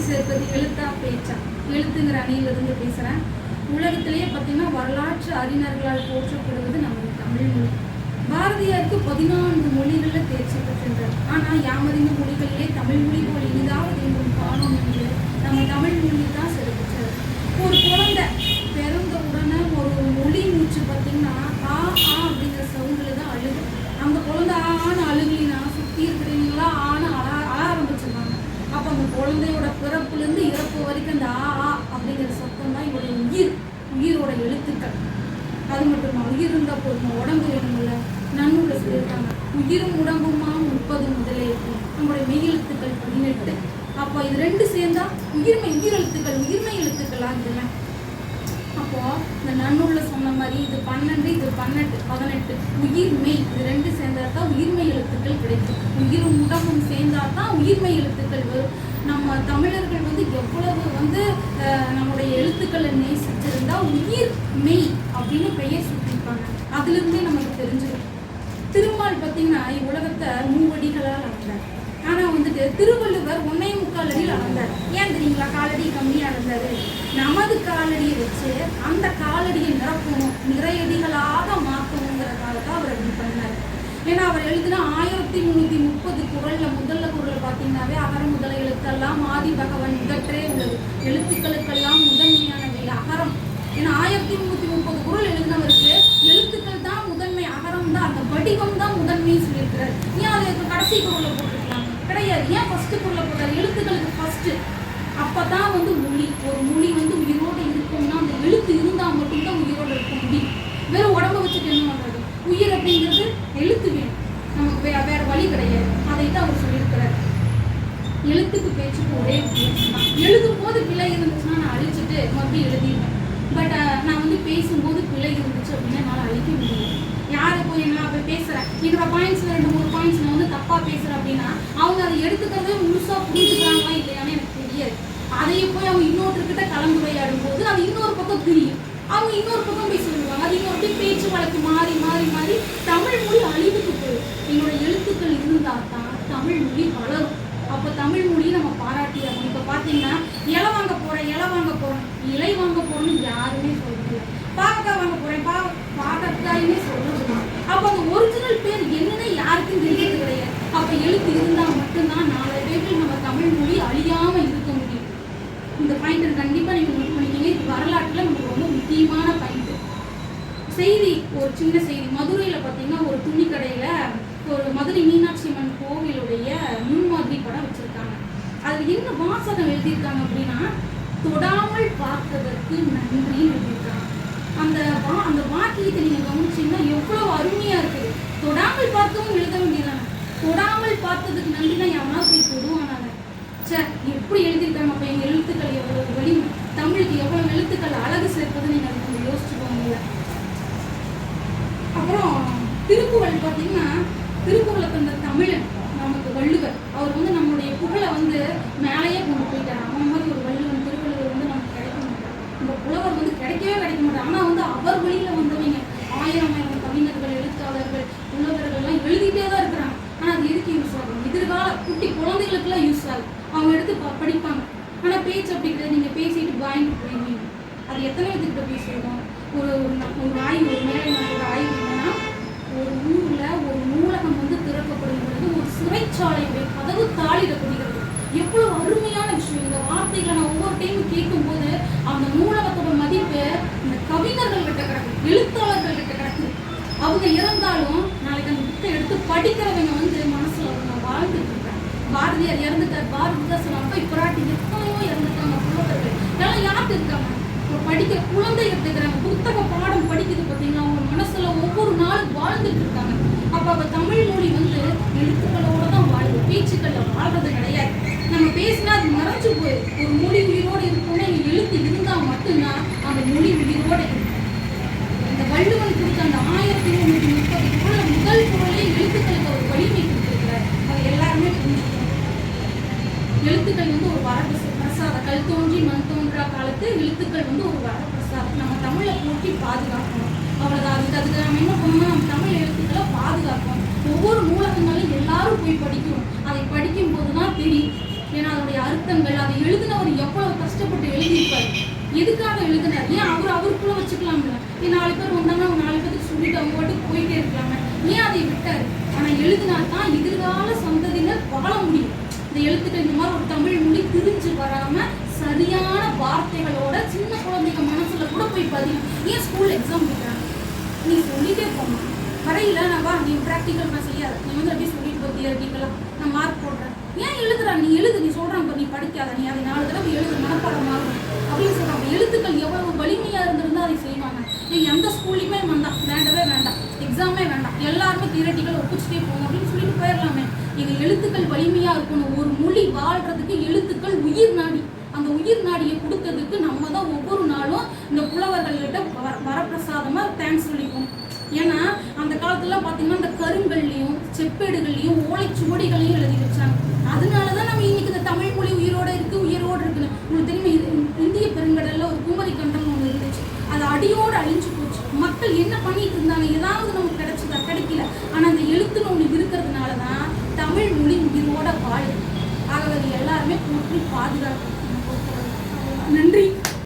சேர்ப்பது எழுத்தா பேச்சா? எழுத்துங்கிற அணியிலிருந்து பேசுகிறேன். உலகத்திலேயே பார்த்தீங்கன்னா வரலாற்று அறிஞர்களால் போற்றப்படுவது நம்ம தமிழ் மொழி. பாரதியாருக்கு 14 மொழிகளில் தேர்ச்சி பெற்றிருந்தார். ஆனால் யாமறிந்த மொழிகளிலே தமிழ் மொழி போல் இனிதாவது எங்கும் காணோம் என்று நம்ம தமிழ் மொழி தான் சிறப்பிச்சது. ஒரு குழந்தை பிறந்த உடனே ஒரு மொழி மூச்சு பார்த்தீங்கன்னா ஆ ஆ அப்படிங்கிற சவுண்டில் தான் அழுகு. அந்த குழந்தை ஆன அழுகுலினா சுற்றி இருக்கிறவங்களா அழ ஆரம்பிச்சிருவாங்க. அப்போ அந்த குழந்தையோட பிறப்புலேருந்து இறப்பு வரைக்கும் அந்த ஆ அப்படிங்கிற சத்தம் தான் இவருடைய உயிரோட எழுத்துக்கள். அது மட்டுமா, உயிர் இருந்தால் போதுமா, உடம்பு வேணும்ல. நன்னூல சொல்லியிருக்காங்க, உயிரும் உடம்புமா 30 முதலே இருக்கும். நம்மளுடைய மெய் எழுத்துக்கள் 18. அப்போ இது 2 சேர்ந்தா உயிர் எழுத்துக்கள் ஆகுதுல்ல. அப்போ இந்த நன்னூல்ல சொன்ன மாதிரி இது 12, இது 18 உயிர்மெய், இது 2 சேர்ந்தா தான் உயிர்மெய் எழுத்துக்கள் கிடைக்கும். உயிரும் உடம்பும் சேர்ந்தா தான் உயிர்மெய் எழுத்துக்கள் வரும். நம்ம தமிழர்கள் எவ்வளவு நம்முடைய எழுத்துக்களை நேசிச்சிருந்தா உயிர் மெய் அப்படின்னு பெயர் சுட்டிருப்பாங்க. அதுல இருந்தே நமக்கு தெரிஞ்சிடும். திருமால் பார்த்தீங்கன்னா உலகத்தை 3 அடிகளால் அளந்தார். ஆனா திருவள்ளுவர் 1.25 அடியில் அளந்தார். ஏன் தெரியுங்களா? காலடி கம்மியா அளந்தாரு. நமது காலடியை வச்சு அந்த காலடியை நிரப்பணும், நிறையடிகளாக மாற்றணுங்கிறதுக்காக தான் அவர் அப்படி பண்ணார். ஏன்னா அவர் எழுதினா 1330 குறள்ல முதல்ல குறள் பார்த்தீங்கன்னாவே அகர முதல எழுத்தெல்லாம் ஆதி பகவன் முதற்றே உள்ளது. எழுத்துக்களுக்கெல்லாம் முதன்மையானவை அகரம். ஏன்னா 1330 குறள் எழுதினவருக்கு எழுத்துக்கள் தான் முதன்மை, அகரம் தான், அந்த வடிவம் தான் முதன்மை சொல்லியிருக்கிறார். ஏன் அதுக்கு கடைசி குறளை போட்டுருக்கலாம்? கிடையாது. ஏன் ஃபர்ஸ்ட் குறளை போட்டார்? எழுத்துக்களுக்கு ஃபர்ஸ்ட். அப்பதான் மொழி, ஒரு மொழி உயிரோடு இருக்கும்னா அந்த எழுத்து இருந்தால் மட்டும்தான் உயிரோடு இருக்க முடியும். வெறும் உடம்ப வச்சுட்டு என்ன பண்றது? உயிர் அப்படிங்கிறது எழுத்து வேணும், நமக்கு வேற வழி கிடையாது. அதை தான் அவர் சொல்லியிருக்கிறார். எழுத்துக்கு பேச்சுக்கு ஒரே தான். எழுதும் போது பிழை இருந்துச்சுன்னா நான் அழிச்சிட்டு மறுபடியும் எழுதிடுவேன். பட் நான் பேசும்போது பிழை இருந்துச்சு அப்படின்னா என்னால் அழிக்க முடியும். யாரை போய் நான் போய் பேசுகிறேன், என்னோட பாயிண்ட்ஸில் 2-3 பாயிண்ட்ஸ் நான் தப்பாக பேசுகிறேன் அப்படின்னா அவங்க அதை எடுத்துக்கிறதே முழுசாக புரிஞ்சுக்கிறாங்களா இல்லையான்னு எனக்கு தெரியாது. அதையே போய் அவங்க இன்னொருத்தர்கிட்ட கலந்துரையாடும் போது அது இன்னொரு பக்கம் தெரியும். அவங்க இன்னொரு பக்கம் போய் சொல்லுவாங்க. அது இன்னொரு பேச்சு வழக்கு மாறி மாறி மாறி தமிழ் மொழி அழிவுக்கு போயிடும். என்னோட எழுத்துக்கள் இருந்தால் தான் தமிழ் மொழி வளரும். அப்போ தமிழ் மொழியை நம்ம பாராட்டியாகும். இப்போ பார்த்தீங்கன்னா இலை வாங்க போகிறேன், இலை வாங்க போகிறோன்னு யாருமே சொல்றது. பாகக்காய் வாங்க போகிறேன், பாகக்காயினே சொல்றது. அப்போ அந்த ஒரிஜினல் பேர் என்னன்னு யாருக்கும் தெரியறது கிடையாது. அப்போ எழுத்து இருந்தால் மட்டும்தான் 4 பேர்கள் நம்ம தமிழ் மொழி அழியாமல் இருக்க முடியும். இந்த பாயிண்ட் கண்டிப்பாக நீங்கள் நோட் பண்ணிக்கிங்க. இது வரலாற்றில் நமக்கு ரொம்ப முக்கியமான பாயிண்ட். செய்தி, ஒரு சின்ன செய்தி. மதுரையில் பார்த்தீங்கன்னா ஒரு துணி கடையில் ஒரு மதுரை மீனாட்சி அம்மன் கோவிலுடைய முன்மாதிரி படம் வச்சுருக்காங்க. அதில் என்ன வாசகம் எழுதியிருக்காங்க அப்படின்னா, தொடாமல் பார்த்ததற்கு நன்றின்னு எழுதியிருக்காங்க. அந்த வாக்கியத்தை நீங்கள் கவனிச்சிங்கன்னா எவ்வளோ அருமையாக இருக்குது. தொடாமல் பார்த்தவும் எழுத வேண்டியதானே. தொடாமல் பார்த்ததுக்கு நன்றினா எவனாவது போய் தொடுவானாங்க. சார் எப்படி எழுதியிருக்காங்க. அப்போ எங்கள் எழுத்துக்கள் எவ்வளோ வலிமை, தமிழுக்கு எவ்வளோ எழுத்துக்கள் அழகு சேர்ப்பதுன்னு நீங்கள் அதுக்கு யோசிச்சுக்கோங்க. அப்புறம் திருக்குறள் பார்த்தீங்கன்னா, திருக்குறளை தந்த தமிழன் நமக்கு வள்ளுவர். அவர் நம்மளுடைய புகழை மேலேயே கொண்டு போயிட்டார். அவன் மாதிரி ஒரு வள்ளுவன் திருவள்ளுவர் நமக்கு கிடைக்க மாட்டார். இந்த புலவர் கிடைக்க மாட்டார். ஆனால் அவர் வழியில் வந்தவங்க 1000 கவிஞர்கள், எழுத்தாளர்கள், புலவர்கள்லாம் எழுதிட்டே தான் இருக்கிறாங்க. ஆனால் அது எதுக்கு யூஸ் ஆகும்? எதிர்கால குட்டி குழந்தைகளுக்குலாம் யூஸ் ஆகும். அவங்க எடுத்து படிப்பாங்க. ஆனால் பேச்சு அப்படி கிடையாது. நீங்கள் பேசிட்டு வாங்கிட்டு போயிருவீங்க. அது எத்தனை பேர்த்துக்கிட்ட பேசுவோம்? ஒரு ஆய்வு, ஒரு மேலே ஒரு ஆய்வு என்னன்னா, ஒரு ஊரில் ஒரு நூலகம் திறக்கப்படும் பொழுது ஒரு சிறைச்சாலையுடைய கதவு தாளிடப்படுகிறது. எவ்வளவு அருமையான விஷயம். இந்த வார்த்தைகளை நான் ஒவ்வொரு டைமும் கேட்கும் போது அந்த நூலகத்தோட மதிப்பு இந்த கவிஞர்கள் கிட்ட கிடக்கு, எழுத்தாளர்கள் கிட்ட கிடக்கு. அவங்க இறந்தாலும் நாளைக்கு அந்த புக்கை எடுத்து படிக்கிறவங்க மனசுல அவங்க வாழ்ந்துட்டு இருக்காங்க. பாரதியார் இறந்துட்டார், பாரதிதாசன், அப்பா இப்பிராட்டி எத்தனையோ இறந்துட்டாங்க. புலவர்கள் எல்லாம் யாருக்கு இருக்காங்க? படிக்கிற குழந்தைகள் இருக்கிறாங்க. புத்தக பாடம் படிக்குது பார்த்தீங்கன்னா, அவங்க மனசுல ஒவ்வொரு நாளும் வாழ்ந்துட்டு இருக்காங்க. அப்போ தமிழ் மொழி எழுத்துக்களோட தான் வாழ்வு, பேச்சுக்கள்ல வாழ்றது கிடையாது. நம்ம பேசினா அது மறைஞ்சு போயிடும். ஒரு மொழி உயிரோடு இருக்கும்னா எழுத்து இருந்தால் மட்டும்தான் அந்த மொழி உயிரோடு இருக்கும். இந்த வள்ளுவன் கொடுத்த அந்த 1330 குறள் முதல் குறளே எழுத்துக்களுக்கு ஒரு வலிமை கொடுத்துருக்கிறார். அது எல்லாருமே புரிஞ்சுக்கணும். எழுத்துக்கள் ஒரு வரப்பிரசாதம். கல் தோன்றி மண் தோன்றா காலத்து எழுத்துக்கள் ஒரு வரப்பிரசாதம். நம்ம தமிழை போட்டி பாதுகாக்கணும். அவ்வளோதான். அதுக்கு நம்ம என்ன பண்ணணும்? நம்ம தமிழ் எழுத்துக்களை பாதுகாக்கணும். ஒவ்வொரு நூலகங்களும் எல்லாரும் போய் படிக்கணும். அதை படிக்கும் போது தான் தெரியும் ஏன்னா அதோடைய அர்த்தங்கள், அதை எழுதினவர் எவ்வளவு கஷ்டப்பட்டு எழுதியிருப்பாரு, எதுக்காக எழுதினார், ஏன் அவருக்குள்ள வச்சுக்கலாம்ல, ஏன் 4 பேர் வந்தாங்கன்னா 4 பேருக்கு சொல்லிட்டு அவங்க பாட்டுக்கு போயிட்டே இருக்கலாமே, ஏன் அதை விட்டாரு. ஆனா எழுதினா தான் எதிர்கால சந்ததியினர் வாழ முடியும். இந்த எழுத்துக்கள் இந்த மாதிரி ஒரு தமிழ் மொழி திரிஞ்சு வராம சரியான வார்த்தைகளோட சின்ன குழந்தைங்க மனசுல கூட போய் பதியும். ஏன் ஸ்கூல் எக்ஸாம் வைக்கிறாங்க, நீ சொல்லிட்டே போகணும், வரையில நான் வா நீ ப்ராக்டிக்கல் நான் செய்யாத, நீ வந்து அப்படியே சொல்லிட்டு போ தியரிட்டிக்கலா நான் மார்க் போடுறேன், ஏன் எழுதுறா, நீ எழுது, நீ சொல்றான் நீ படிக்காத, நீ அதை 4 தடவை எழுது மனப்பாடம் ஆகும் அப்படின்னு சொல்றாங்க. எழுத்துக்கள் எவ்வளவு வலிமையா இருந்திருந்தா அதை செய்வாங்க. நீ எந்த ஸ்கூல்லையுமே வேண்டாம், வேண்டவே வேண்டாம், எக்ஸாமே வேண்டாம், எல்லாருமே தியரிட்டிக்கல் ஒப்பிச்சுட்டே போகணும் அப்படின்னு சொல்லிட்டு போயிடலாமே. எங்க எழுத்துக்கள் வலிமையா இருக்கணும். ஒரு மொழி வாழ்றதுக்கு எழுத்துக்கள் உயிர் நாடி. அந்த உயிர் நாடியை கொடுத்ததுக்கு நம்ம தான் ஒவ்வொரு நாளும் இந்த புலவர்கள்கிட்ட வரப்பிரசாதமா தேங்க்ஸ் சொல்லிப்போம். ஏன்னா அந்த காலத்துலாம் பார்த்தீங்கன்னா இந்த கருங்கல்லையும் செப்பேடுகள்லையும் ஓலைச்சுவடிகளையும் எழுதி வச்சாங்க. அதனாலதான் நம்ம இன்னைக்கு இந்த தமிழ் மொழி உயிரோடு இருக்குன்னு உங்களுக்கு தெரியுமா. இந்திய பெருங்கடல்ல ஒரு குமரி கண்டம் ஒன்று இருந்துச்சு, அது அடியோடு அழிஞ்சு போச்சு. மக்கள் என்ன பண்ணிட்டு இருந்தாங்க, ஏதாவது நமக்கு கிடைச்சதா, கிடைக்கல. ஆனா அந்த எழுத்துன்னு ஒண்ணு இருக்கிறதுனாலதான் தமிழ் மொழி உயிரோட வாழுது. ஆகவே எல்லாருமே போற்றி பாதுகாக்கணும். நன்றி.